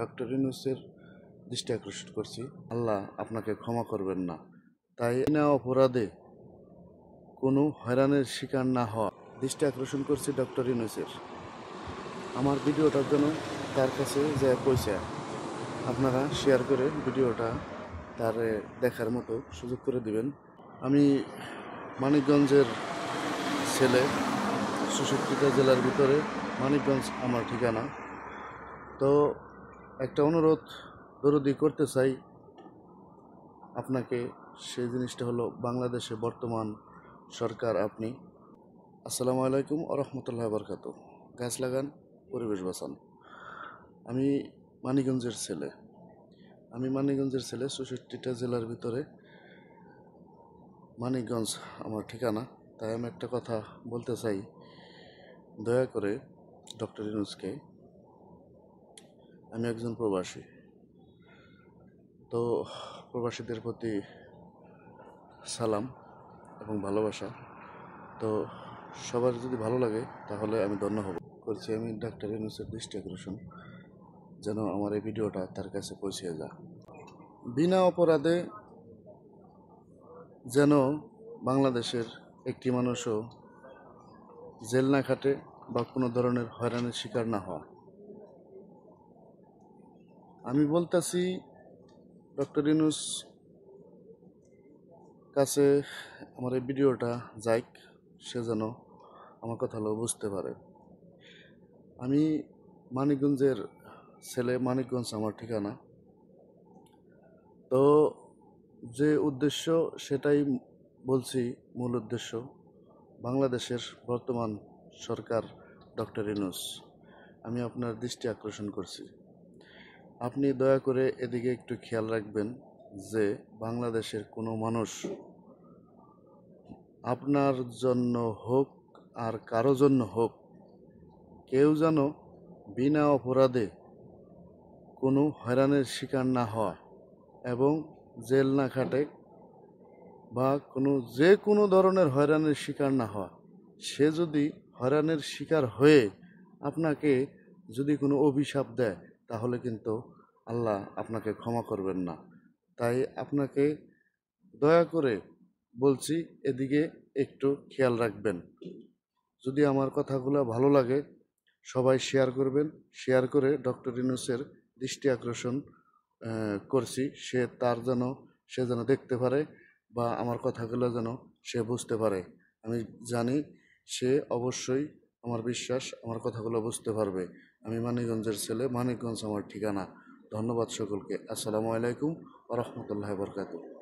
Doctor ইউনূসের দৃষ্টি আকর্ষণ করছি। আল্লাহ আপনাকে ক্ষমা করবেন না। তাই না অপরাধে কোনো হয়রানির শিকার না হওয়া দৃষ্টি আকর্ষণ করছি ডক্টর ইউনূসের। আমার ভিডিওটার জন্য তার কাছে যে পয়সা আপনারা শেয়ার করে ভিডিওটা তার দেখার মতো সুযোগ করে দিবেন। আমি মানিকগঞ্জের ছেলে, ৬৬টা জেলার ভিতরে মানিকগঞ্জ আমার ঠিকানা। তো একটা অনুরোধ দরদি করতে চাই আপনাকে, সেই জিনিসটা হলো বাংলাদেশে বর্তমান সরকার আপনি। আসসালামু আলাইকুম ওয়া রাহমাতুল্লাহি ওয়া বারাকাতুহু। গাছ লাগান, পরিবেশ বাঁচান। আমি মানিকগঞ্জের ছেলে, ৬৬টা জেলার ভিতরে মানিকগঞ্জ আমার ঠিকানা। তাই আমি একটা কথা বলতে চাই, দয়া করে ডক্টর ইউনূসকে, আমি একজন প্রবাসী, তো প্রবাসীদের প্রতি সালাম এবং ভালোবাসা। তো সবার যদি ভালো লাগে তাহলে আমি ধন্য হব। করছি আমি ডক্টর ইউনূসের দৃষ্টি আকর্ষণ, যেন আমার এই ভিডিওটা তার কাছে পৌঁছে যায়। বিনা অপরাধে যেন বাংলাদেশের একটি মানুষও জেল না খাটে বা কোনো ধরনের হয়রানির শিকার না হয়। আমি বলতেছি ডক্টর ইউনূস কাছে আমার এই ভিডিওটা যাইক, সে যেন আমার কথাগুলো বুঝতে পারে। আমি মানিকগঞ্জের ছেলে, মানিকগঞ্জ আমার ঠিকানা। তো যে উদ্দেশ্য সেটাই বলছি, মূল উদ্দেশ্য বাংলাদেশের বর্তমান সরকার ডক্টর ইউনূস, আমি আপনার দৃষ্টি আকর্ষণ করছি। আপনি দয়া করে এদিকে একটু খেয়াল রাখবেন যে বাংলাদেশের কোনো মানুষ আপনার জন্য হোক আর কারো জন্য হোক, কেউ যেন বিনা অপরাধে কোনো হয়রানির শিকার না হয় এবং জেল না খাটে বা যে কোনো ধরনের হয়রানির শিকার না হয়। সে যদি হয়রানির শিকার হয়ে আপনাকে যদি কোনো অভিশাপ দেয়, তাহলে কিন্তু আল্লাহ আপনাকে ক্ষমা করবেন না। তাই আপনাকে দয়া করে বলছি, এদিকে একটু খেয়াল রাখবেন। যদি আমার কথাগুলো ভালো লাগে সবাই শেয়ার করবেন। শেয়ার করে ডক্টর ইউনূসের দৃষ্টি আকর্ষণ করছি, সে যেন দেখতে পারে বা আমার কথাগুলো যেন সে বুঝতে পারে। আমি জানি সে অবশ্যই, আমার বিশ্বাস, আমার কথাগুলো বুঝতে পারবে। আমি মানিকগঞ্জের ছেলে, মানিকগঞ্জ আমার ঠিকানা। ধন্যবাদ সকলকে। আসসালামু আলাইকুম ওয়া রাহমাতুল্লাহি ওয়া বারাকাতুহু।